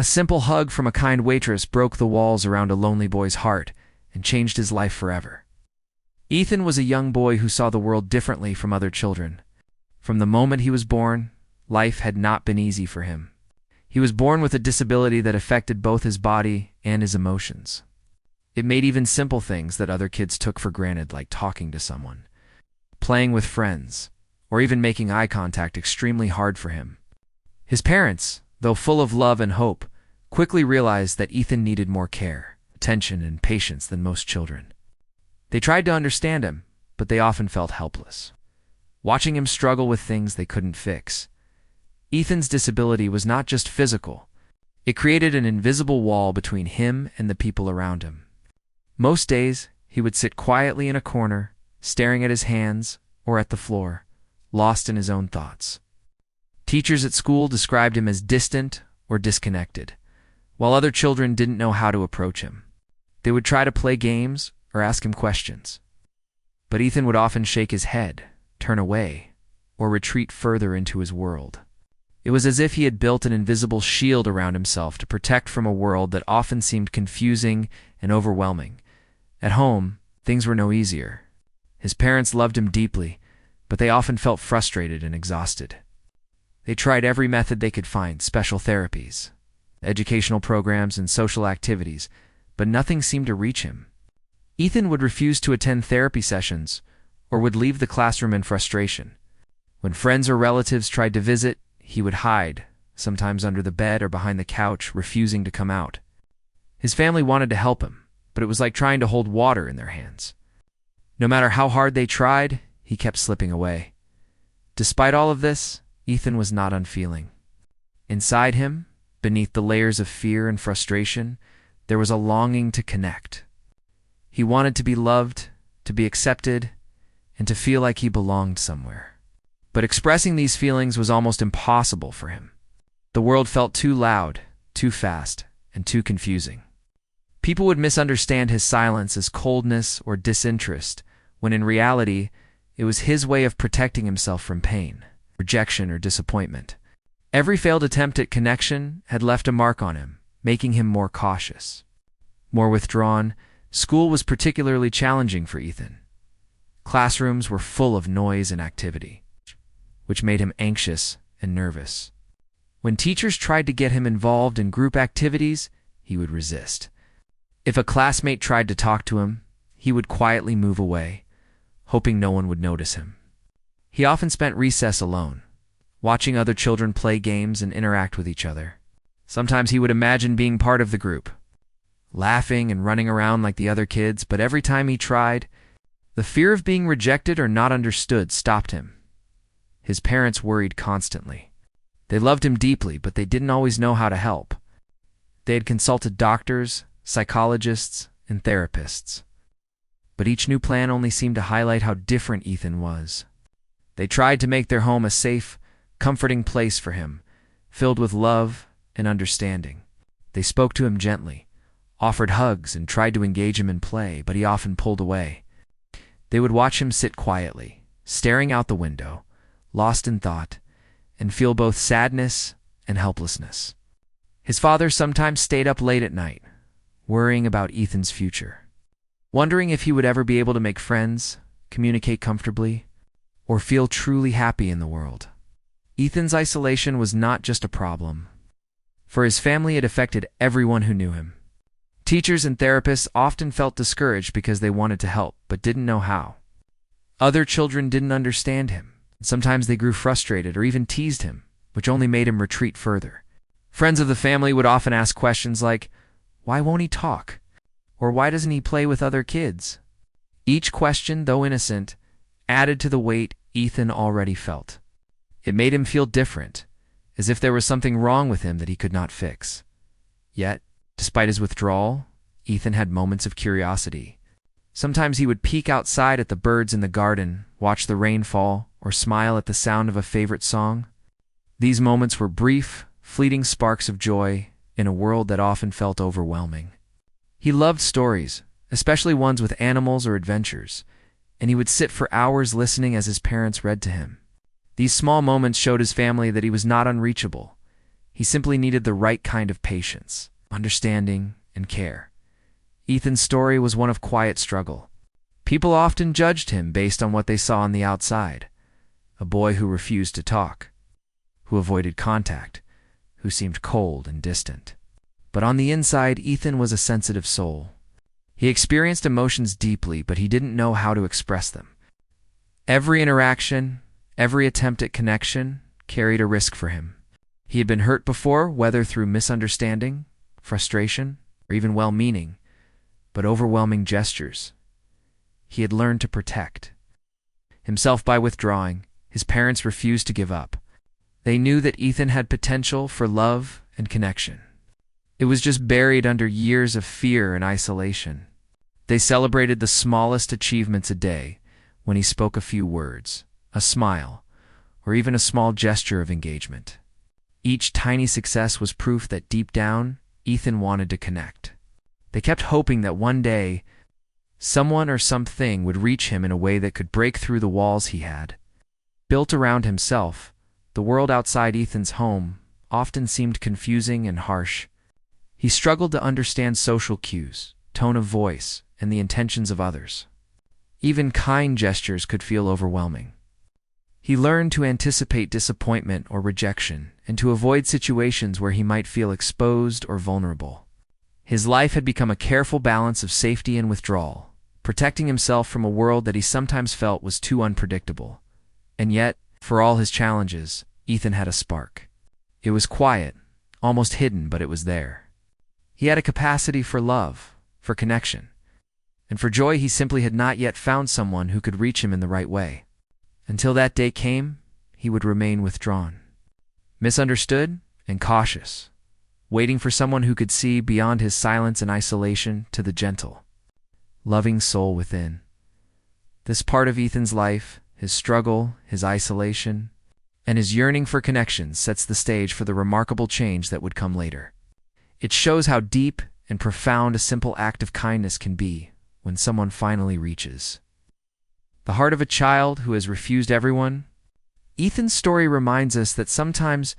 A simple hug from a kind waitress broke the walls around a lonely boy's heart and changed his life forever. Ethan was a young boy who saw the world differently from other children. From the moment he was born, life had not been easy for him. He was born with a disability that affected both his body and his emotions. It made even simple things that other kids took for granted, like talking to someone, playing with friends, or even making eye contact, extremely hard for him. His parents, though full of love and hope, quickly realized that Ethan needed more care, attention, and patience than most children. They tried to understand him, but they often felt helpless, watching him struggle with things they couldn't fix. Ethan's disability was not just physical. It created an invisible wall between him and the people around him. Most days, he would sit quietly in a corner, staring at his hands or at the floor, lost in his own thoughts. Teachers at school described him as distant or disconnected, while other children didn't know how to approach him. They would try to play games or ask him questions, but Ethan would often shake his head, turn away, or retreat further into his world. It was as if he had built an invisible shield around himself to protect from a world that often seemed confusing and overwhelming. At home, things were no easier. His parents loved him deeply, but they often felt frustrated and exhausted. They tried every method they could find, special therapies, educational programs, and social activities, but nothing seemed to reach him. Ethan would refuse to attend therapy sessions or would leave the classroom in frustration. When friends or relatives tried to visit, he would hide, sometimes under the bed or behind the couch, refusing to come out. His family wanted to help him, but it was like trying to hold water in their hands. No matter how hard they tried, he kept slipping away. Despite all of this, Ethan was not unfeeling. Inside him, beneath the layers of fear and frustration, there was a longing to connect. He wanted to be loved, to be accepted, and to feel like he belonged somewhere. But expressing these feelings was almost impossible for him. The world felt too loud, too fast, and too confusing. People would misunderstand his silence as coldness or disinterest, when in reality, it was his way of protecting himself from pain, rejection, or disappointment. Every failed attempt at connection had left a mark on him, making him more cautious, more withdrawn. School was particularly challenging for Ethan. Classrooms were full of noise and activity, which made him anxious and nervous. When teachers tried to get him involved in group activities, he would resist. If a classmate tried to talk to him, he would quietly move away, hoping no one would notice him. He often spent recess alone, watching other children play games and interact with each other. Sometimes he would imagine being part of the group, laughing and running around like the other kids, but every time he tried, the fear of being rejected or not understood stopped him. His parents worried constantly. They loved him deeply, but they didn't always know how to help. They had consulted doctors, psychologists, and therapists, but each new plan only seemed to highlight how different Ethan was. They tried to make their home a safe, comforting place for him, filled with love and understanding. They spoke to him gently, offered hugs, and tried to engage him in play, but he often pulled away. They would watch him sit quietly, staring out the window, lost in thought, and feel both sadness and helplessness. His father sometimes stayed up late at night, worrying about Ethan's future, wondering if he would ever be able to make friends, communicate comfortably, or feel truly happy in the world. Ethan's isolation was not just a problem. For his family, it affected everyone who knew him. Teachers and therapists often felt discouraged because they wanted to help but didn't know how. Other children didn't understand him. Sometimes they grew frustrated or even teased him, which only made him retreat further. Friends of the family would often ask questions like, "Why won't he talk?" Or "Why doesn't he play with other kids?" Each question, though innocent, added to the weight Ethan already felt. It made him feel different, as if there was something wrong with him that he could not fix. Yet, despite his withdrawal, Ethan had moments of curiosity. Sometimes he would peek outside at the birds in the garden, watch the rain fall, or smile at the sound of a favorite song. These moments were brief, fleeting sparks of joy in a world that often felt overwhelming. He loved stories, especially ones with animals or adventures, and he would sit for hours listening as his parents read to him. These small moments showed his family that he was not unreachable. He simply needed the right kind of patience, understanding, and care. Ethan's story was one of quiet struggle. People often judged him based on what they saw on the outside. A boy who refused to talk, who avoided contact, who seemed cold and distant. But on the inside, Ethan was a sensitive soul. He experienced emotions deeply, but he didn't know how to express them. Every interaction, every attempt at connection, carried a risk for him. He had been hurt before, whether through misunderstanding, frustration, or even well-meaning, but overwhelming gestures. He had learned to protect himself by withdrawing. His parents refused to give up. They knew that Ethan had potential for love and connection. It was just buried under years of fear and isolation. They celebrated the smallest achievements a day, when he spoke a few words, a smile, or even a small gesture of engagement. Each tiny success was proof that deep down, Ethan wanted to connect. They kept hoping that one day, someone or something would reach him in a way that could break through the walls he had built around himself. The world outside Ethan's home often seemed confusing and harsh. He struggled to understand social cues, tone of voice, and the intentions of others. Even kind gestures could feel overwhelming. He learned to anticipate disappointment or rejection and to avoid situations where he might feel exposed or vulnerable. His life had become a careful balance of safety and withdrawal, protecting himself from a world that he sometimes felt was too unpredictable. And yet, for all his challenges, Ethan had a spark. It was quiet, almost hidden, but it was there. He had a capacity for love, for connection, and for joy. He simply had not yet found someone who could reach him in the right way. Until that day came, he would remain withdrawn, misunderstood and cautious, waiting for someone who could see beyond his silence and isolation to the gentle, loving soul within. This part of Ethan's life, his struggle, his isolation, and his yearning for connection sets the stage for the remarkable change that would come later. It shows how deep and profound a simple act of kindness can be when someone finally reaches the heart of a child who has refused everyone. Ethan's story reminds us that sometimes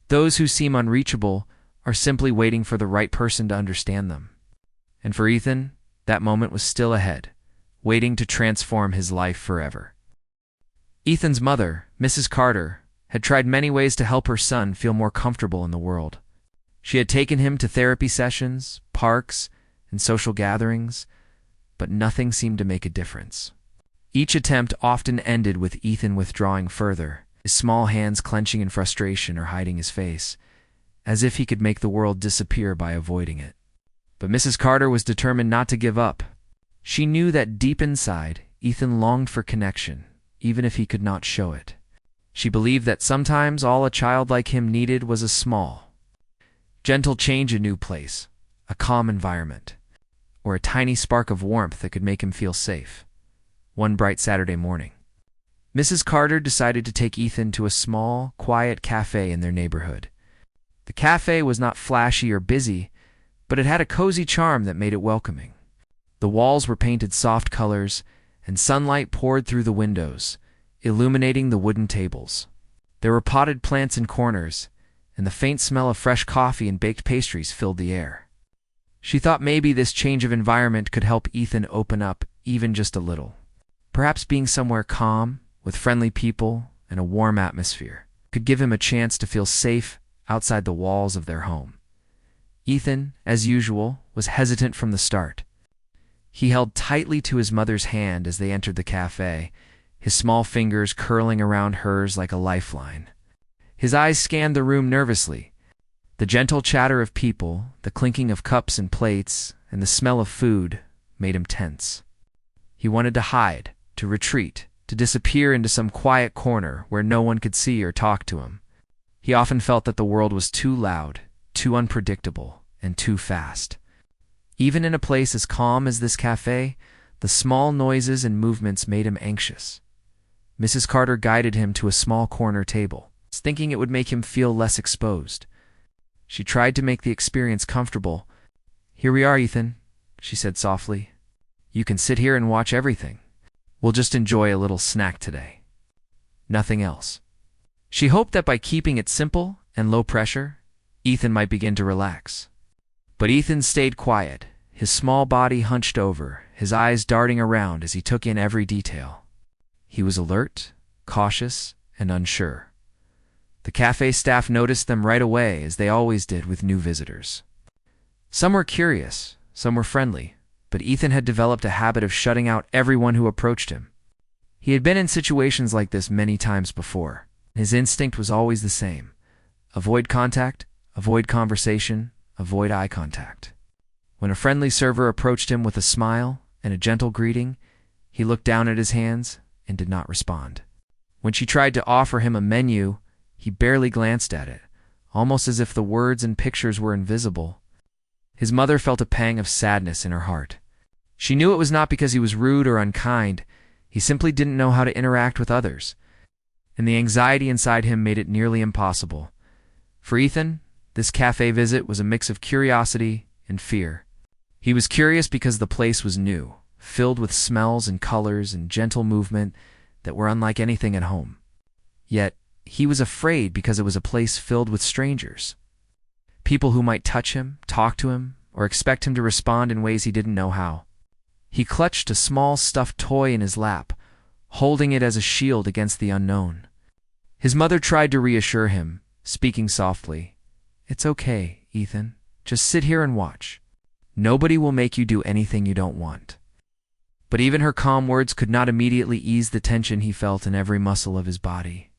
those who seem unreachable are simply waiting for the right person to understand them. And for Ethan, that moment was still ahead, waiting to transform his life forever. Ethan's mother, Mrs. Carter, had tried many ways to help her son feel more comfortable in the world. She had taken him to therapy sessions, parks, and social gatherings, but nothing seemed to make a difference. Each attempt often ended with Ethan withdrawing further, his small hands clenching in frustration or hiding his face, as if he could make the world disappear by avoiding it. But Mrs. Carter was determined not to give up. She knew that deep inside, Ethan longed for connection, even if he could not show it. She believed that sometimes all a child like him needed was a small, gentle change, a new place, a calm environment, or a tiny spark of warmth that could make him feel safe. One bright Saturday morning, Mrs. Carter decided to take Ethan to a small, quiet cafe in their neighborhood. The cafe was not flashy or busy, but it had a cozy charm that made it welcoming. The walls were painted soft colors, and sunlight poured through the windows, illuminating the wooden tables. There were potted plants in corners, and the faint smell of fresh coffee and baked pastries filled the air. She thought maybe this change of environment could help Ethan open up even just a little. Perhaps being somewhere calm, with friendly people and a warm atmosphere, could give him a chance to feel safe outside the walls of their home. Ethan, as usual, was hesitant from the start. He held tightly to his mother's hand as they entered the cafe, his small fingers curling around hers like a lifeline. His eyes scanned the room nervously. The gentle chatter of people, the clinking of cups and plates, and the smell of food made him tense. He wanted to hide, to retreat, to disappear into some quiet corner where no one could see or talk to him. He often felt that the world was too loud, too unpredictable, and too fast. Even in a place as calm as this cafe, the small noises and movements made him anxious. Mrs. Carter guided him to a small corner table, thinking it would make him feel less exposed. She tried to make the experience comfortable. "Here we are, Ethan," she said softly. "You can sit here and watch everything. We'll just enjoy a little snack today. Nothing else." She hoped that by keeping it simple and low pressure, Ethan might begin to relax. But Ethan stayed quiet, his small body hunched over, his eyes darting around as he took in every detail. He was alert, cautious, and unsure. The cafe staff noticed them right away, as they always did with new visitors. Some were curious, some were friendly, but Ethan had developed a habit of shutting out everyone who approached him. He had been in situations like this many times before. His instinct was always the same: avoid contact, avoid conversation, avoid eye contact. When a friendly server approached him with a smile and a gentle greeting, he looked down at his hands and did not respond. When she tried to offer him a menu, he barely glanced at it, almost as if the words and pictures were invisible. His mother felt a pang of sadness in her heart. She knew it was not because he was rude or unkind. He simply didn't know how to interact with others, and the anxiety inside him made it nearly impossible. For Ethan, this cafe visit was a mix of curiosity and fear. He was curious because the place was new, filled with smells and colors and gentle movement that were unlike anything at home. Yet, he was afraid because it was a place filled with strangers. People who might touch him, talk to him, or expect him to respond in ways he didn't know how. He clutched a small stuffed toy in his lap, holding it as a shield against the unknown. His mother tried to reassure him, speaking softly. "It's okay, Ethan. Just sit here and watch. Nobody will make you do anything you don't want." But even her calm words could not immediately ease the tension he felt in every muscle of his body.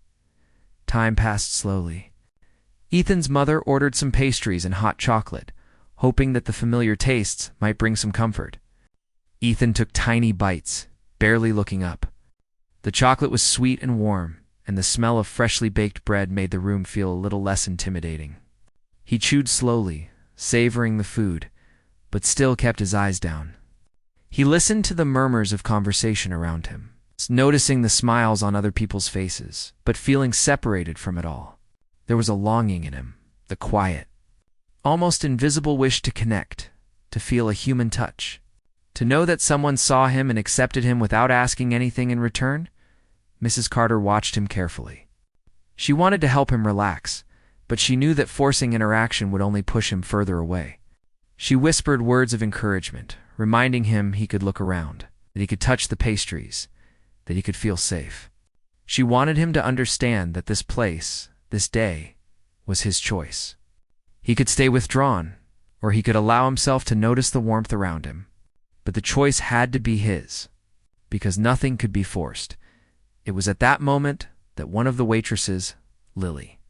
Time passed slowly. Ethan's mother ordered some pastries and hot chocolate, hoping that the familiar tastes might bring some comfort. Ethan took tiny bites, barely looking up. The chocolate was sweet and warm, and the smell of freshly baked bread made the room feel a little less intimidating. He chewed slowly, savoring the food, but still kept his eyes down. He listened to the murmurs of conversation around him, noticing the smiles on other people's faces, but feeling separated from it all. There was a longing in him, the quiet, almost invisible wish to connect, to feel a human touch, to know that someone saw him and accepted him without asking anything in return. Mrs. Carter watched him carefully. She wanted to help him relax, but she knew that forcing interaction would only push him further away. She whispered words of encouragement, reminding him he could look around, that he could touch the pastries, that he could feel safe. She wanted him to understand that this place, this day, was his choice. He could stay withdrawn, or he could allow himself to notice the warmth around him. But the choice had to be his, because nothing could be forced. It was at that moment that one of the waitresses, Lily,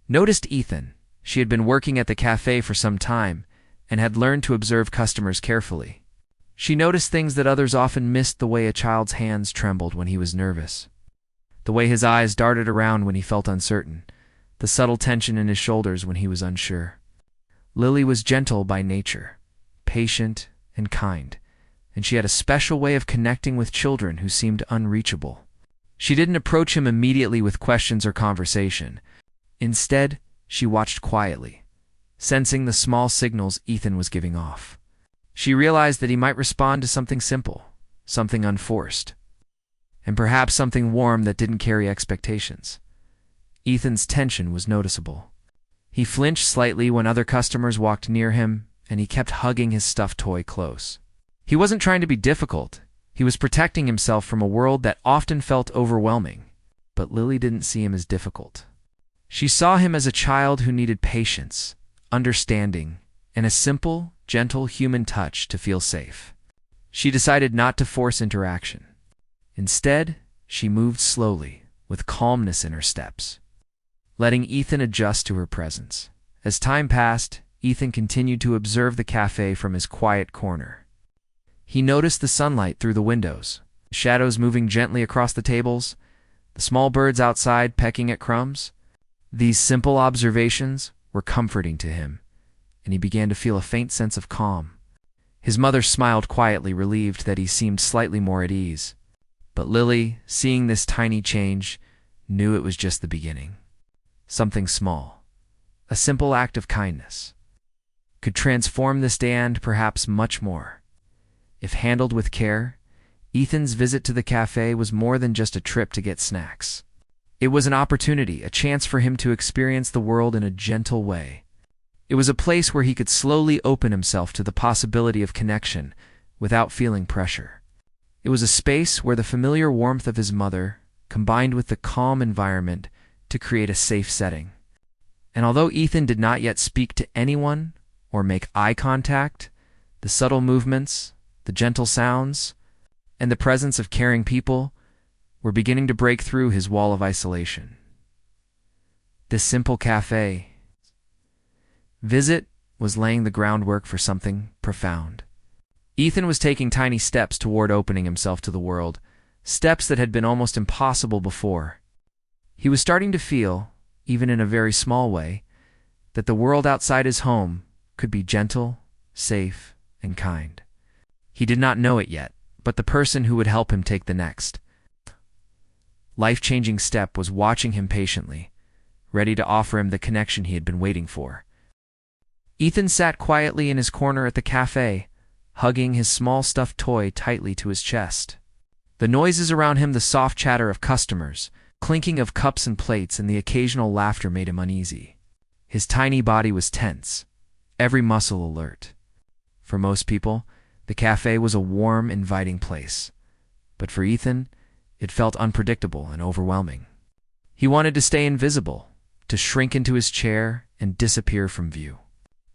noticed Ethan. She had been working at the cafe for some time and had learned to observe customers carefully. She noticed things that others often missed: the way a child's hands trembled when he was nervous, the way his eyes darted around when he felt uncertain, the subtle tension in his shoulders when he was unsure. Lily was gentle by nature, patient and kind, and she had a special way of connecting with children who seemed unreachable. She didn't approach him immediately with questions or conversation. Instead, she watched quietly, sensing the small signals Ethan was giving off. She realized that he might respond to something simple, something unforced, and perhaps something warm that didn't carry expectations. Ethan's tension was noticeable. He flinched slightly when other customers walked near him, and he kept hugging his stuffed toy close. He wasn't trying to be difficult. He was protecting himself from a world that often felt overwhelming. But Lily didn't see him as difficult. She saw him as a child who needed patience, understanding, and a simple, gentle human touch to feel safe. She decided not to force interaction. Instead, she moved slowly, with calmness in her steps, letting Ethan adjust to her presence. As time passed, Ethan continued to observe the cafe from his quiet corner. He noticed the sunlight through the windows, shadows moving gently across the tables, the small birds outside pecking at crumbs. These simple observations were comforting to him, and he began to feel a faint sense of calm. His mother smiled quietly, relieved that he seemed slightly more at ease. But Lily, seeing this tiny change, knew it was just the beginning. Something small, a simple act of kindness, could transform this day and perhaps much more. If handled with care, Ethan's visit to the cafe was more than just a trip to get snacks. It was an opportunity, a chance for him to experience the world in a gentle way. It was a place where he could slowly open himself to the possibility of connection without feeling pressure. It was a space where the familiar warmth of his mother combined with the calm environment to create a safe setting. And although Ethan did not yet speak to anyone or make eye contact, the subtle movements, the gentle sounds, and the presence of caring people were beginning to break through his wall of isolation. This simple cafe visit was laying the groundwork for something profound. Ethan was taking tiny steps toward opening himself to the world, steps that had been almost impossible before. He was starting to feel, even in a very small way, that the world outside his home could be gentle, safe, and kind. He did not know it yet, but the person who would help him take the next life-changing step was watching him patiently, ready to offer him the connection he had been waiting for. Ethan sat quietly in his corner at the cafe, hugging his small stuffed toy tightly to his chest. The noises around him, the soft chatter of customers, clinking of cups and plates, and the occasional laughter made him uneasy. His tiny body was tense, every muscle alert. For most people, the cafe was a warm, inviting place. But for Ethan, it felt unpredictable and overwhelming. He wanted to stay invisible, to shrink into his chair and disappear from view.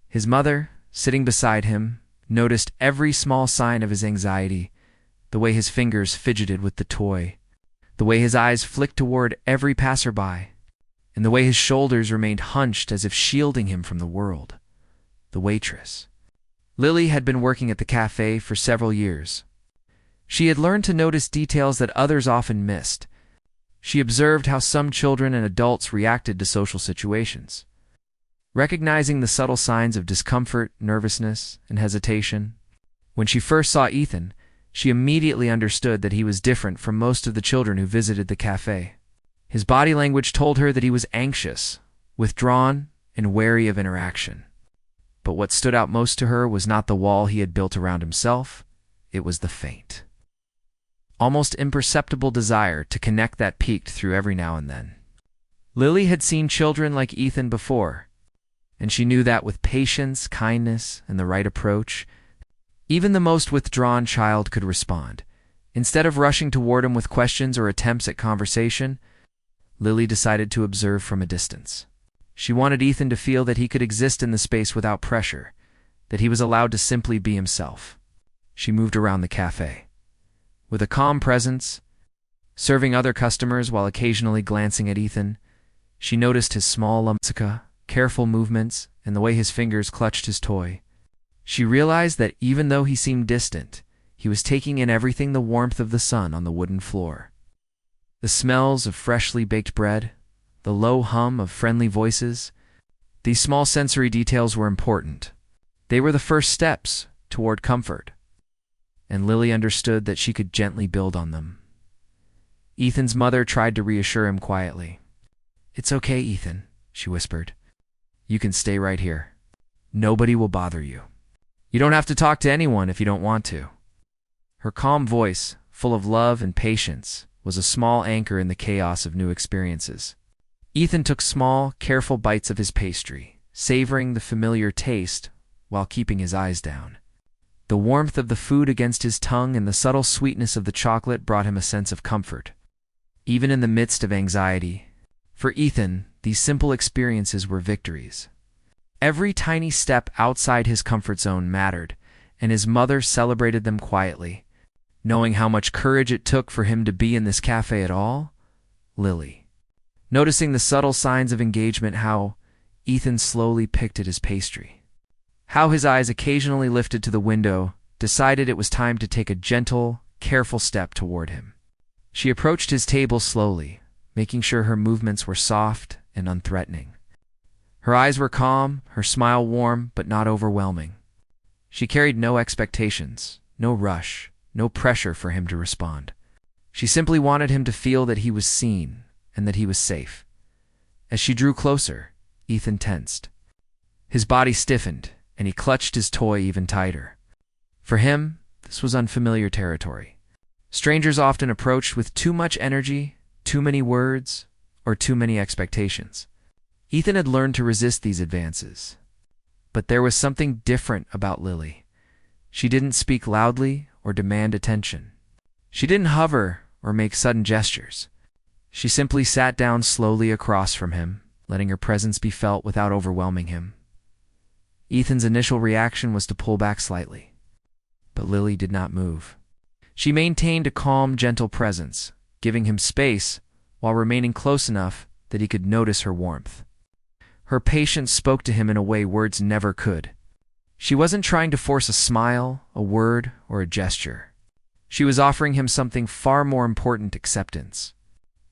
His mother, sitting beside him, noticed every small sign of his anxiety, the way his fingers fidgeted with the toy, the way his eyes flicked toward every passerby, and the way his shoulders remained hunched as if shielding him from the world. The waitress, Lily, had been working at the cafe for several years. She had learned to notice details that others often missed. She observed how some children and adults reacted to social situations. Recognizing the subtle signs of discomfort, nervousness, and hesitation, when she first saw Ethan, she immediately understood that he was different from most of the children who visited the cafe. His body language told her that he was anxious, withdrawn, and wary of interaction. But what stood out most to her was not the wall he had built around himself, it was the faint, almost imperceptible desire to connect that peeked through every now and then. Lily had seen children like Ethan before, and she knew that with patience, kindness, and the right approach, even the most withdrawn child could respond. Instead of rushing toward him with questions or attempts at conversation, Lily decided to observe from a distance. She wanted Ethan to feel that he could exist in the space without pressure, that he was allowed to simply be himself. She moved around the cafe. With a calm presence, serving other customers while occasionally glancing at Ethan, she noticed his small careful movements, and the way his fingers clutched his toy. She realized that even though he seemed distant, he was taking in everything: the warmth of the sun on the wooden floor, the smells of freshly baked bread, the low hum of friendly voices. These small sensory details were important. They were the first steps toward comfort, and Lily understood that she could gently build on them. Ethan's mother tried to reassure him quietly. "It's okay, Ethan," she whispered. "You can stay right here. Nobody will bother you. You don't have to talk to anyone if you don't want to." Her calm voice, full of love and patience, was a small anchor in the chaos of new experiences. Ethan took small, careful bites of his pastry, savoring the familiar taste while keeping his eyes down. The warmth of the food against his tongue and the subtle sweetness of the chocolate brought him a sense of comfort, even in the midst of anxiety. For Ethan, these simple experiences were victories. Every tiny step outside his comfort zone mattered, and his mother celebrated them quietly. Knowing how much courage it took for him to be in this cafe at all, Lily, noticing the subtle signs of engagement, how Ethan slowly picked at his pastry, how his eyes occasionally lifted to the window, decided it was time to take a gentle, careful step toward him. She approached his table slowly, making sure her movements were soft and unthreatening. Her eyes were calm, her smile warm but not overwhelming. She carried no expectations, no rush, no pressure for him to respond. She simply wanted him to feel that he was seen and that he was safe. As she drew closer, Ethan tensed. His body stiffened, and he clutched his toy even tighter. For him, this was unfamiliar territory. Strangers often approached with too much energy, too many words, or too many expectations. Ethan had learned to resist these advances. But there was something different about Lily. She didn't speak loudly or demand attention. She didn't hover or make sudden gestures. She simply sat down slowly across from him, letting her presence be felt without overwhelming him. Ethan's initial reaction was to pull back slightly. But Lily did not move. She maintained a calm, gentle presence, giving him space while remaining close enough that he could notice her warmth. Her patience spoke to him in a way words never could. She wasn't trying to force a smile, a word, or a gesture. She was offering him something far more important: acceptance.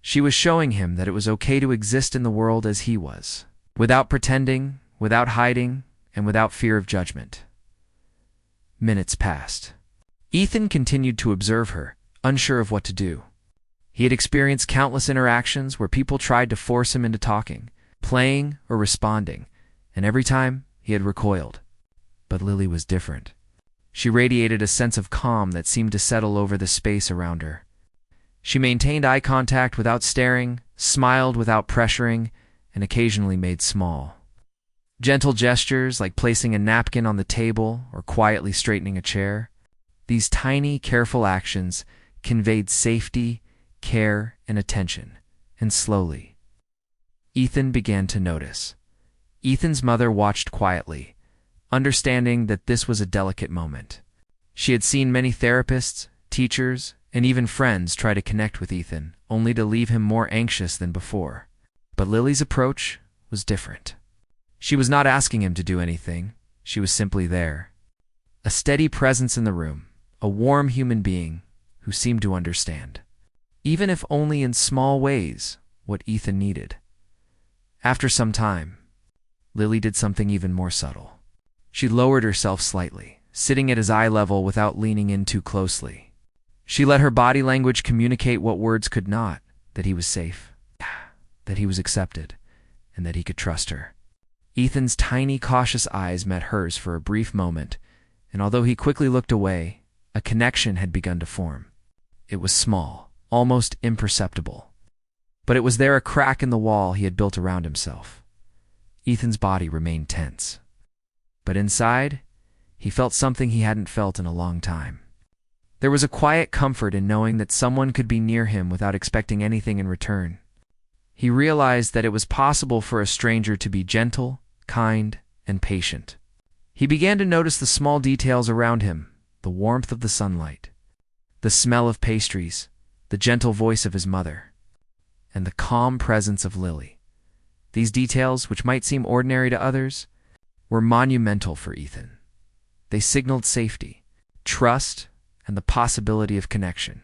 She was showing him that it was okay to exist in the world as he was, without pretending, without hiding, and without fear of judgment. Minutes passed. Ethan continued to observe her, unsure of what to do. He had experienced countless interactions where people tried to force him into talking, playing, or responding, and every time he had recoiled. But Lily was different. She radiated a sense of calm that seemed to settle over the space around her. She maintained eye contact without staring, smiled without pressuring, and occasionally made small, gentle gestures like placing a napkin on the table or quietly straightening a chair. These tiny, careful actions conveyed safety, care, and attention, and slowly, Ethan began to notice. Ethan's mother watched quietly, understanding that this was a delicate moment. She had seen many therapists, teachers, and even friends try to connect with Ethan, only to leave him more anxious than before. But Lily's approach was different. She was not asking him to do anything. She was simply there. A steady presence in the room, a warm human being who seemed to understand, even if only in small ways, what Ethan needed. After some time, Lily did something even more subtle. She lowered herself slightly, sitting at his eye level without leaning in too closely. She let her body language communicate what words could not: that he was safe, that he was accepted, and that he could trust her. Ethan's tiny, cautious eyes met hers for a brief moment, and although he quickly looked away, a connection had begun to form. It was small, almost imperceptible. But it was there, a crack in the wall he had built around himself. Ethan's body remained tense. But inside, he felt something he hadn't felt in a long time. There was a quiet comfort in knowing that someone could be near him without expecting anything in return. He realized that it was possible for a stranger to be gentle, kind, and patient. He began to notice the small details around him: the warmth of the sunlight, the smell of pastries, the gentle voice of his mother, and the calm presence of Lily. These details, which might seem ordinary to others, were monumental for Ethan. They signaled safety, trust, and the possibility of connection.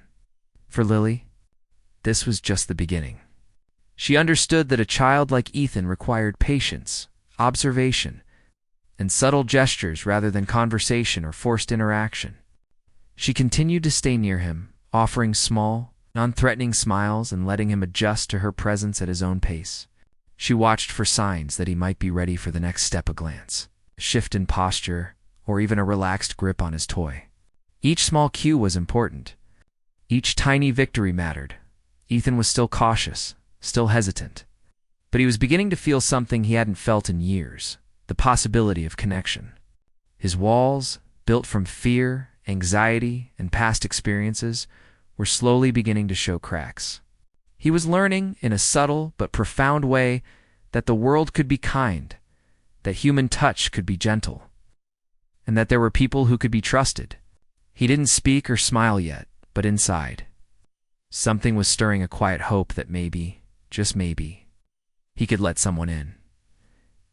For Lily, this was just the beginning. She understood that a child like Ethan required patience, observation, and subtle gestures rather than conversation or forced interaction. She continued to stay near him, offering small, non-threatening smiles and letting him adjust to her presence at his own pace. She watched for signs that he might be ready for the next step: a glance, a shift in posture, or even a relaxed grip on his toy. Each small cue was important. Each tiny victory mattered. Ethan was still cautious, still hesitant. But he was beginning to feel something he hadn't felt in years: the possibility of connection. His walls, built from fear, anxiety, and past experiences, were slowly beginning to show cracks. He was learning, in a subtle but profound way, that the world could be kind, that human touch could be gentle, and that there were people who could be trusted. He didn't speak or smile yet, but inside, something was stirring, a quiet hope that maybe, just maybe, he could let someone in.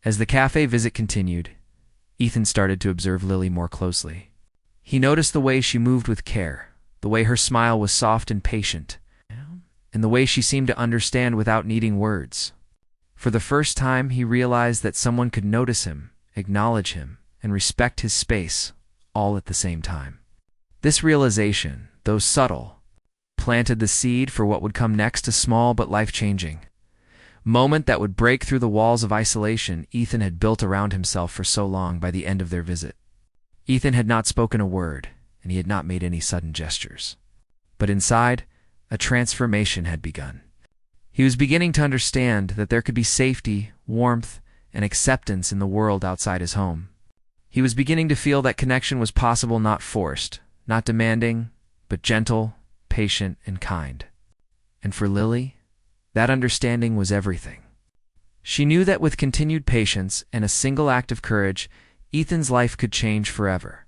As the cafe visit continued, Ethan started to observe Lily more closely. He noticed the way she moved with care, the way her smile was soft and patient, and the way she seemed to understand without needing words. For the first time, he realized that someone could notice him, acknowledge him, and respect his space, all at the same time. This realization, though subtle, planted the seed for what would come next: a small but life-changing moment that would break through the walls of isolation Ethan had built around himself for so long. By the end of their visit, Ethan had not spoken a word, and he had not made any sudden gestures. But inside, a transformation had begun. He was beginning to understand that there could be safety, warmth, and acceptance in the world outside his home. He was beginning to feel that connection was possible, not forced, not demanding, but gentle, patient, and kind. And for Lily, that understanding was everything. She knew that with continued patience and a single act of courage, Ethan's life could change forever.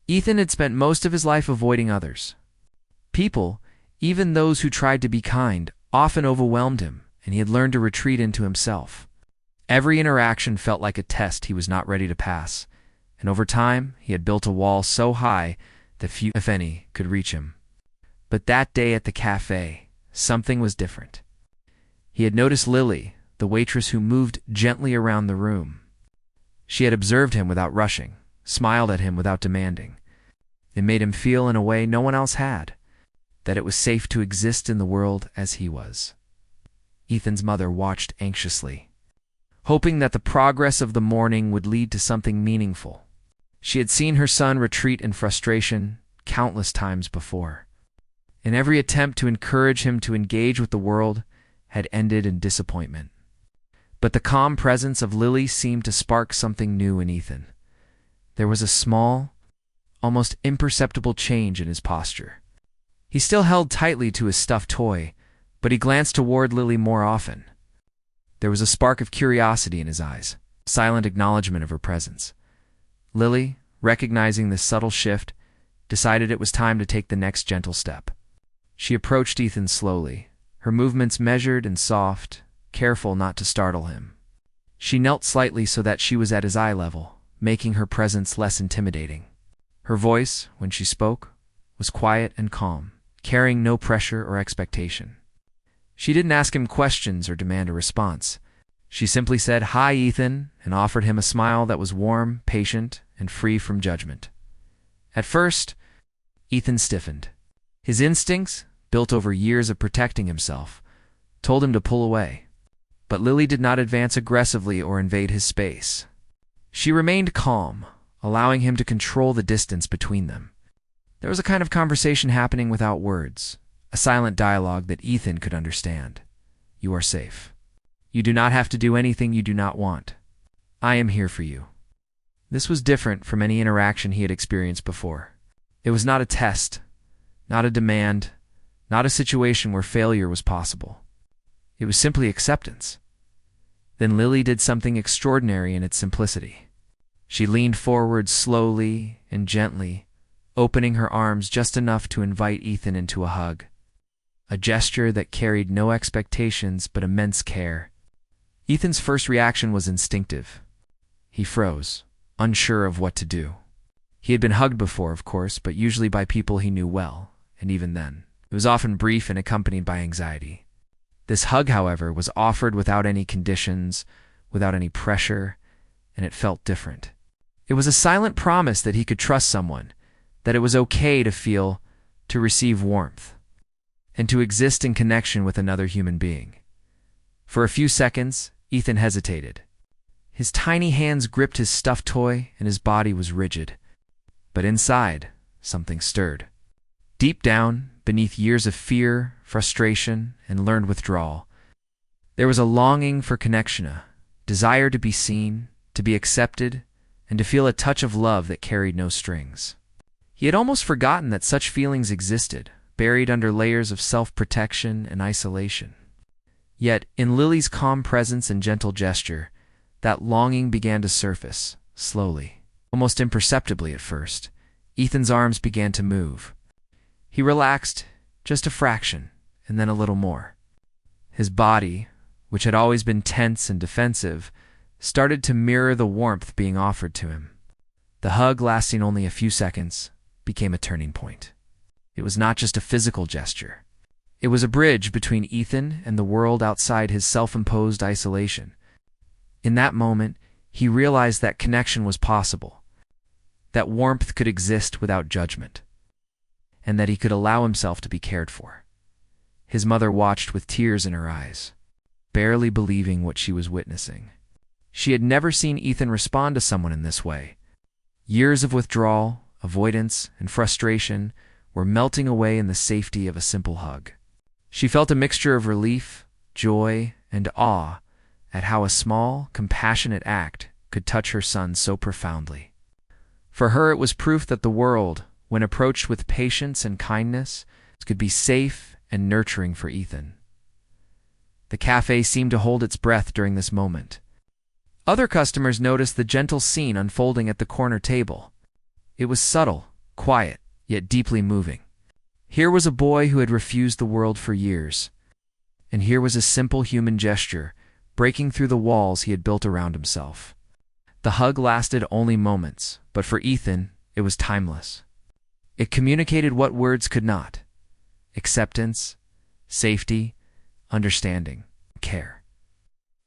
Ethan had spent most of his life avoiding others. People, even those who tried to be kind, often overwhelmed him, and he had learned to retreat into himself. Every interaction felt like a test he was not ready to pass, and over time he had built a wall so high that few, if any, could reach him. But that day at the cafe, something was different. He had noticed Lily, the waitress who moved gently around the room. She had observed him without rushing, smiled at him without demanding. It made him feel in a way no one else had, that it was safe to exist in the world as he was. Ethan's mother watched anxiously, hoping that the progress of the morning would lead to something meaningful. She had seen her son retreat in frustration countless times before, and every attempt to encourage him to engage with the world had ended in disappointment. But the calm presence of Lily seemed to spark something new in Ethan. There was a small, almost imperceptible change in his posture. He still held tightly to his stuffed toy, but he glanced toward Lily more often. There was a spark of curiosity in his eyes, silent acknowledgement of her presence. Lily, recognizing this subtle shift, decided it was time to take the next gentle step. She approached Ethan slowly, her movements measured and soft, careful not to startle him. She knelt slightly so that she was at his eye level, making her presence less intimidating. Her voice, when she spoke, was quiet and calm, carrying no pressure or expectation. She didn't ask him questions or demand a response. She simply said, "Hi, Ethan," and offered him a smile that was warm, patient, and free from judgment. At first, Ethan stiffened. His instincts, built over years of protecting himself, told him to pull away. But Lily did not advance aggressively or invade his space. She remained calm, allowing him to control the distance between them. There was a kind of conversation happening without words, a silent dialogue that Ethan could understand. "You are safe. You do not have to do anything you do not want. I am here for you." This was different from any interaction he had experienced before. It was not a test, not a demand, not a situation where failure was possible. It was simply acceptance. Then Lily did something extraordinary in its simplicity. She leaned forward slowly and gently, opening her arms just enough to invite Ethan into a hug. A gesture that carried no expectations but immense care. Ethan's first reaction was instinctive. He froze, unsure of what to do. He had been hugged before, of course, but usually by people he knew well, and even then, it was often brief and accompanied by anxiety. This hug, however, was offered without any conditions, without any pressure, and it felt different. It was a silent promise that he could trust someone, that it was okay to feel, to receive warmth, and to exist in connection with another human being. For a few seconds, Ethan hesitated. His tiny hands gripped his stuffed toy, and his body was rigid. But inside, something stirred. Deep down, beneath years of fear, frustration, and learned withdrawal, there was a longing for connection, a desire to be seen, to be accepted, and to feel a touch of love that carried no strings. He had almost forgotten that such feelings existed, buried under layers of self-protection and isolation. Yet, in Lily's calm presence and gentle gesture, that longing began to surface, slowly, almost imperceptibly at first. Ethan's arms began to move. He relaxed, just a fraction, and then a little more. His body, which had always been tense and defensive, started to mirror the warmth being offered to him. The hug, lasting only a few seconds, became a turning point. It was not just a physical gesture. It was a bridge between Ethan and the world outside his self-imposed isolation. In that moment, he realized that connection was possible, that warmth could exist without judgment, and that he could allow himself to be cared for. His mother watched with tears in her eyes, barely believing what she was witnessing. She had never seen Ethan respond to someone in this way. Years of withdrawal, avoidance, and frustration were melting away in the safety of a simple hug. She felt a mixture of relief, joy, and awe at how a small, compassionate act could touch her son so profoundly. For her, it was proof that the world, when approached with patience and kindness, could be safe and nurturing for Ethan. The cafe seemed to hold its breath during this moment. Other customers noticed the gentle scene unfolding at the corner table. It was subtle, quiet, yet deeply moving. Here was a boy who had refused the world for years, and here was a simple human gesture breaking through the walls he had built around himself. The hug lasted only moments, but for Ethan, it was timeless. It communicated what words could not: acceptance, safety, understanding, care.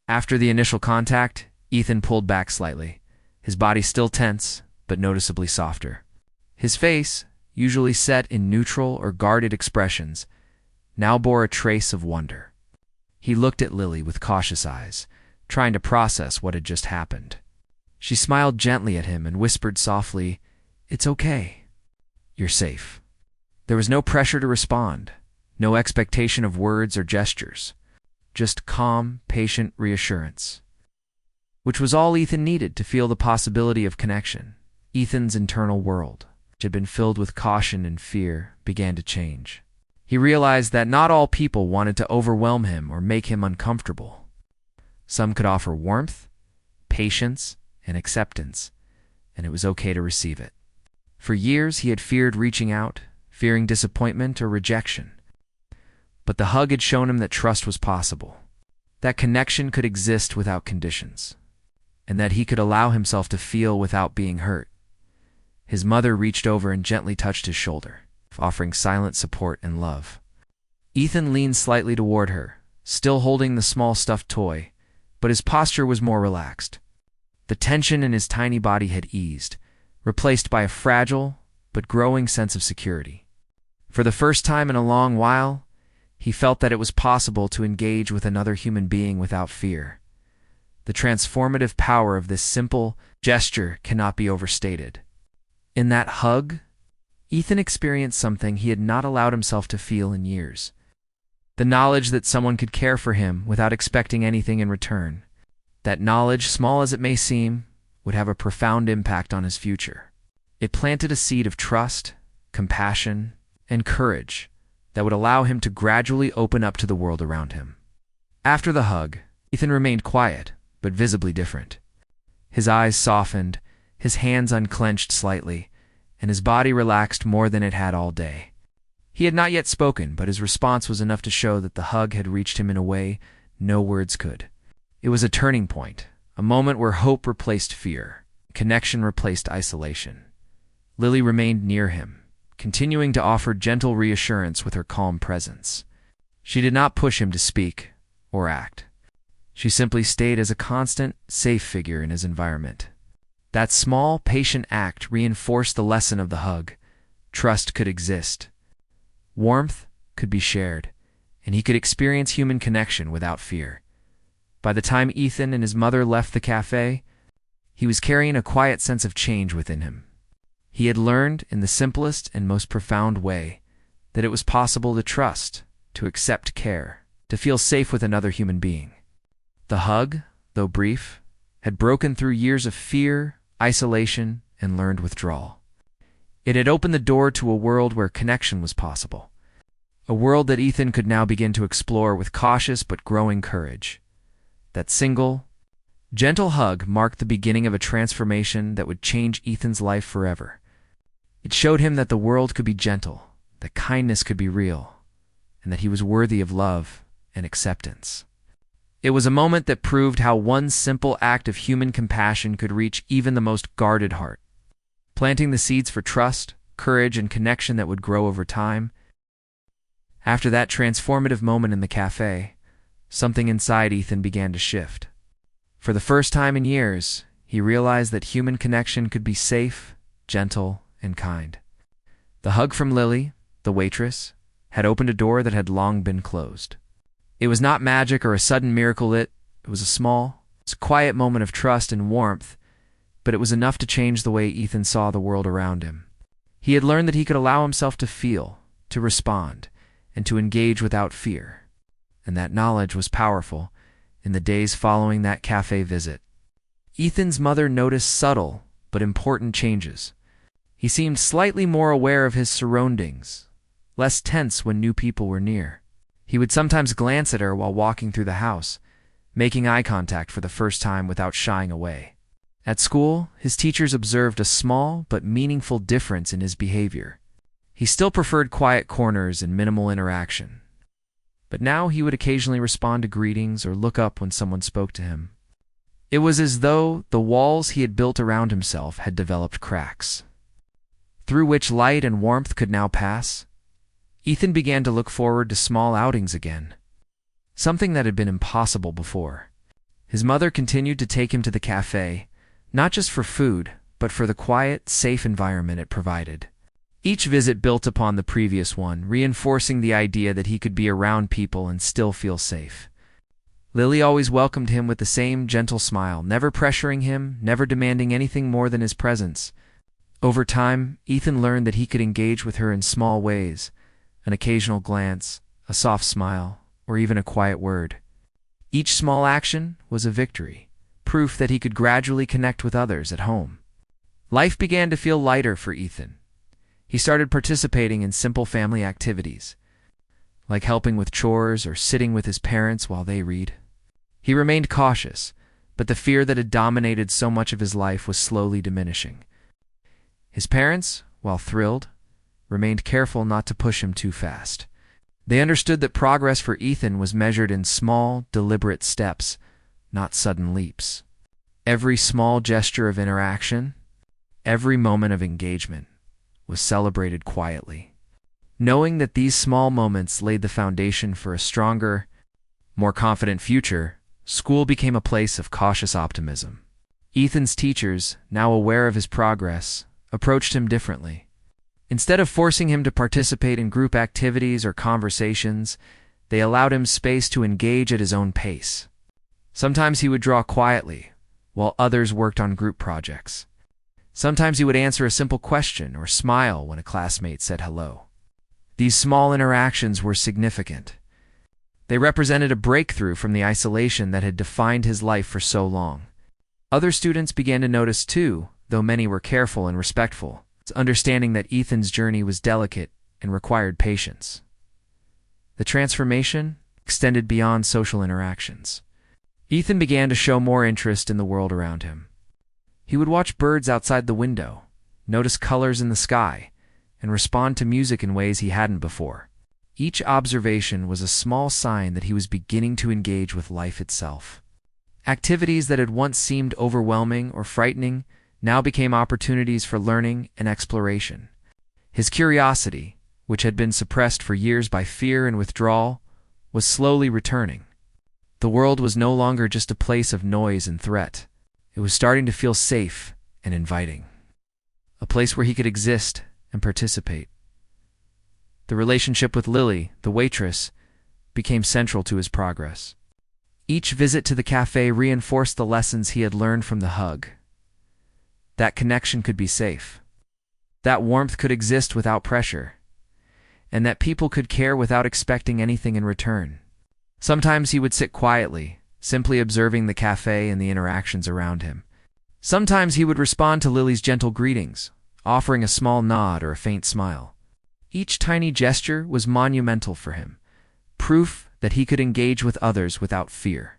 After the initial contact, Ethan pulled back slightly, his body still tense, but noticeably softer. His face, usually set in neutral or guarded expressions, now bore a trace of wonder. He looked at Lily with cautious eyes, trying to process what had just happened. She smiled gently at him and whispered softly, "It's okay. You're safe." There was no pressure to respond, no expectation of words or gestures, just calm, patient reassurance, which was all Ethan needed to feel the possibility of connection. Ethan's internal world, which had been filled with caution and fear, began to change. He realized that not all people wanted to overwhelm him or make him uncomfortable. Some could offer warmth, patience, and acceptance, and it was okay to receive it. For years he had feared reaching out, fearing disappointment or rejection. But the hug had shown him that trust was possible, that connection could exist without conditions, and that he could allow himself to feel without being hurt. His mother reached over and gently touched his shoulder, offering silent support and love. Ethan leaned slightly toward her, still holding the small stuffed toy, but his posture was more relaxed. The tension in his tiny body had eased, replaced by a fragile but growing sense of security. For the first time in a long while, he felt that it was possible to engage with another human being without fear. The transformative power of this simple gesture cannot be overstated. In that hug, Ethan experienced something he had not allowed himself to feel in years. The knowledge that someone could care for him without expecting anything in return. That knowledge, small as it may seem, would have a profound impact on his future. It planted a seed of trust, compassion, and courage that would allow him to gradually open up to the world around him. After the hug, Ethan remained quiet, but visibly different. His eyes softened, his hands unclenched slightly, and his body relaxed more than it had all day. He had not yet spoken, but his response was enough to show that the hug had reached him in a way no words could. It was a turning point, a moment where hope replaced fear, connection replaced isolation. Lily remained near him, continuing to offer gentle reassurance with her calm presence. She did not push him to speak or act. She simply stayed as a constant, safe figure in his environment. That small, patient act reinforced the lesson of the hug. Trust could exist. Warmth could be shared, and he could experience human connection without fear. By the time Ethan and his mother left the cafe, he was carrying a quiet sense of change within him. He had learned, in the simplest and most profound way, that it was possible to trust, to accept care, to feel safe with another human being. The hug, though brief, had broken through years of fear, isolation, and learned withdrawal. It had opened the door to a world where connection was possible, a world that Ethan could now begin to explore with cautious but growing courage. That single, gentle hug marked the beginning of a transformation that would change Ethan's life forever. It showed him that the world could be gentle, that kindness could be real, and that he was worthy of love and acceptance. It was a moment that proved how one simple act of human compassion could reach even the most guarded heart, planting the seeds for trust, courage, and connection that would grow over time. After that transformative moment in the cafe, something inside Ethan began to shift. For the first time in years, he realized that human connection could be safe, gentle, and kind. The hug from Lily, the waitress, had opened a door that had long been closed. It was not magic or a sudden miracle. It was a small, quiet moment of trust and warmth, but it was enough to change the way Ethan saw the world around him. He had learned that he could allow himself to feel, to respond, and to engage without fear. And that knowledge was powerful in the days following that cafe visit. Ethan's mother noticed subtle but important changes. He seemed slightly more aware of his surroundings, less tense when new people were near. He would sometimes glance at her while walking through the house, making eye contact for the first time without shying away. At school, his teachers observed a small but meaningful difference in his behavior. He still preferred quiet corners and minimal interaction, but now he would occasionally respond to greetings or look up when someone spoke to him. It was as though the walls he had built around himself had developed cracks, through which light and warmth could now pass. Ethan began to look forward to small outings again, something that had been impossible before. His mother continued to take him to the cafe, not just for food, but for the quiet, safe environment it provided. Each visit built upon the previous one, reinforcing the idea that he could be around people and still feel safe. Lily always welcomed him with the same gentle smile, never pressuring him, never demanding anything more than his presence. Over time, Ethan learned that he could engage with her in small ways, an occasional glance, a soft smile, or even a quiet word. Each small action was a victory, proof that he could gradually connect with others at home. Life began to feel lighter for Ethan. He started participating in simple family activities, like helping with chores or sitting with his parents while they read. He remained cautious, but the fear that had dominated so much of his life was slowly diminishing. His parents, while thrilled, remained careful not to push him too fast. They understood that progress for Ethan was measured in small, deliberate steps, not sudden leaps. Every small gesture of interaction, every moment of engagement, was celebrated quietly. Knowing that these small moments laid the foundation for a stronger, more confident future, school became a place of cautious optimism. Ethan's teachers, now aware of his progress, approached him differently. Instead of forcing him to participate in group activities or conversations, they allowed him space to engage at his own pace. Sometimes he would draw quietly, while others worked on group projects. Sometimes he would answer a simple question or smile when a classmate said hello. These small interactions were significant. They represented a breakthrough from the isolation that had defined his life for so long. Other students began to notice too, though many were careful and respectful, understanding that Ethan's journey was delicate and required patience. The transformation extended beyond social interactions. Ethan began to show more interest in the world around him. He would watch birds outside the window, notice colors in the sky, and respond to music in ways he hadn't before. Each observation was a small sign that he was beginning to engage with life itself. Activities that had once seemed overwhelming or frightening now became opportunities for learning and exploration. His curiosity, which had been suppressed for years by fear and withdrawal, was slowly returning. The world was no longer just a place of noise and threat. It was starting to feel safe and inviting. A place where he could exist and participate. The relationship with Lily, the waitress, became central to his progress. Each visit to the cafe reinforced the lessons he had learned from the hug. That connection could be safe. That warmth could exist without pressure. And that people could care without expecting anything in return. Sometimes he would sit quietly, simply observing the cafe and the interactions around him. Sometimes he would respond to Lily's gentle greetings, offering a small nod or a faint smile. Each tiny gesture was monumental for him, proof that he could engage with others without fear.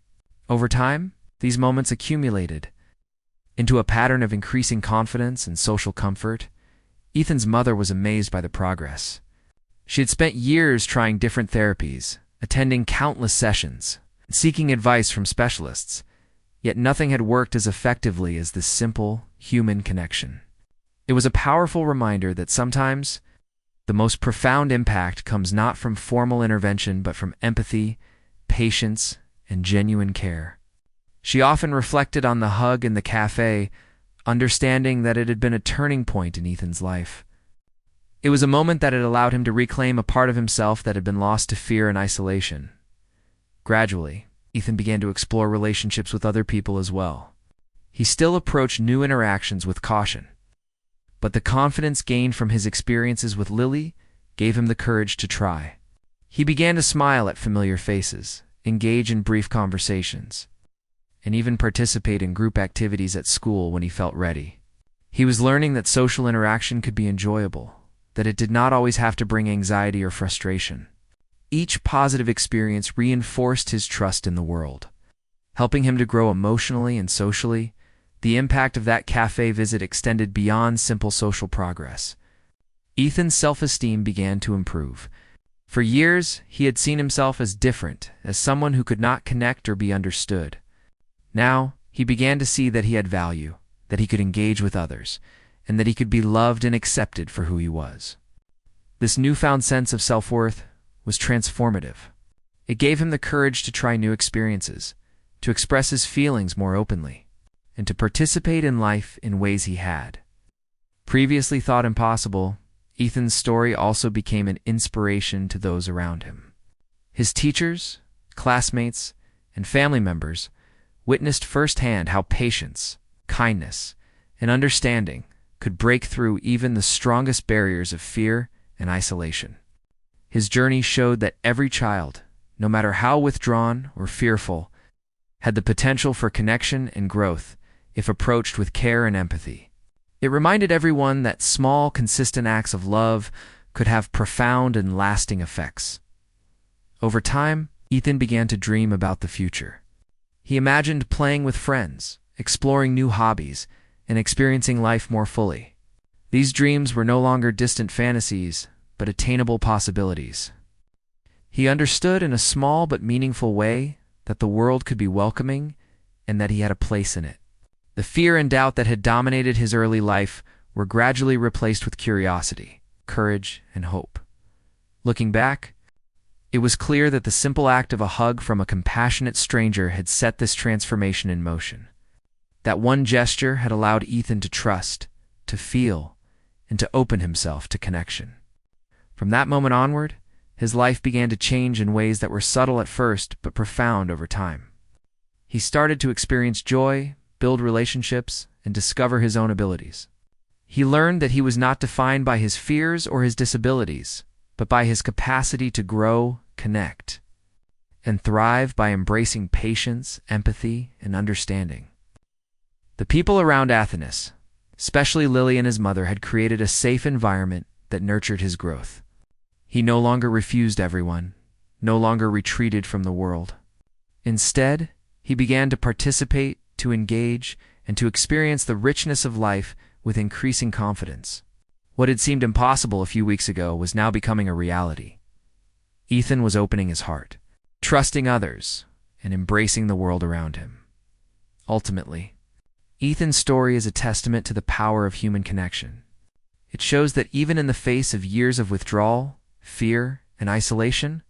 Over time, these moments accumulated into a pattern of increasing confidence and social comfort. Ethan's mother was amazed by the progress. She had spent years trying different therapies, attending countless sessions, seeking advice from specialists, yet nothing had worked as effectively as this simple, human connection. It was a powerful reminder that sometimes the most profound impact comes not from formal intervention but from empathy, patience, and genuine care. She often reflected on the hug in the cafe, understanding that it had been a turning point in Ethan's life. It was a moment that had allowed him to reclaim a part of himself that had been lost to fear and isolation. Gradually, Ethan began to explore relationships with other people as well. He still approached new interactions with caution, but the confidence gained from his experiences with Lily gave him the courage to try. He began to smile at familiar faces, engage in brief conversations, and even participate in group activities at school when he felt ready. He was learning that social interaction could be enjoyable, that it did not always have to bring anxiety or frustration. Each positive experience reinforced his trust in the world, helping him to grow emotionally and socially. The impact of that cafe visit extended beyond simple social progress. Ethan's self-esteem began to improve. For years, he had seen himself as different, as someone who could not connect or be understood. Now, he began to see that he had value, that he could engage with others, and that he could be loved and accepted for who he was. This newfound sense of self-worth was transformative. It gave him the courage to try new experiences, to express his feelings more openly, and to participate in life in ways he had previously thought impossible. Ethan's story also became an inspiration to those around him. His teachers, classmates, and family members witnessed firsthand how patience, kindness, and understanding could break through even the strongest barriers of fear and isolation. His journey showed that every child, no matter how withdrawn or fearful, had the potential for connection and growth if approached with care and empathy. It reminded everyone that small, consistent acts of love could have profound and lasting effects. Over time, Ethan began to dream about the future. He imagined playing with friends, exploring new hobbies, and experiencing life more fully. These dreams were no longer distant fantasies, but attainable possibilities. He understood in a small but meaningful way that the world could be welcoming and that he had a place in it. The fear and doubt that had dominated his early life were gradually replaced with curiosity, courage, and hope. Looking back, it was clear that the simple act of a hug from a compassionate stranger had set this transformation in motion. That one gesture had allowed Ethan to trust, to feel, and to open himself to connection. From that moment onward, his life began to change in ways that were subtle at first but profound over time. He started to experience joy, build relationships, and discover his own abilities. He learned that he was not defined by his fears or his disabilities, but by his capacity to grow, connect, and thrive by embracing patience, empathy, and understanding. The people around Athanas, especially Lily and his mother, had created a safe environment that nurtured his growth. He no longer refused everyone, no longer retreated from the world. Instead, he began to participate, to engage, and to experience the richness of life with increasing confidence. What had seemed impossible a few weeks ago was now becoming a reality. Ethan was opening his heart, trusting others, and embracing the world around him. Ultimately, Ethan's story is a testament to the power of human connection. It shows that even in the face of years of withdrawal, fear, and isolation,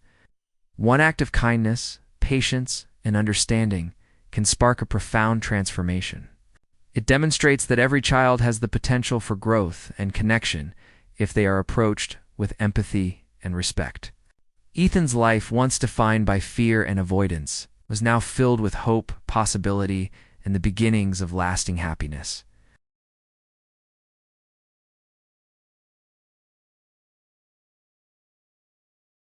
one act of kindness, patience, and understanding can spark a profound transformation. It demonstrates that every child has the potential for growth and connection if they are approached with empathy and respect. Ethan's life, once defined by fear and avoidance, was now filled with hope, possibility, and the beginnings of lasting happiness.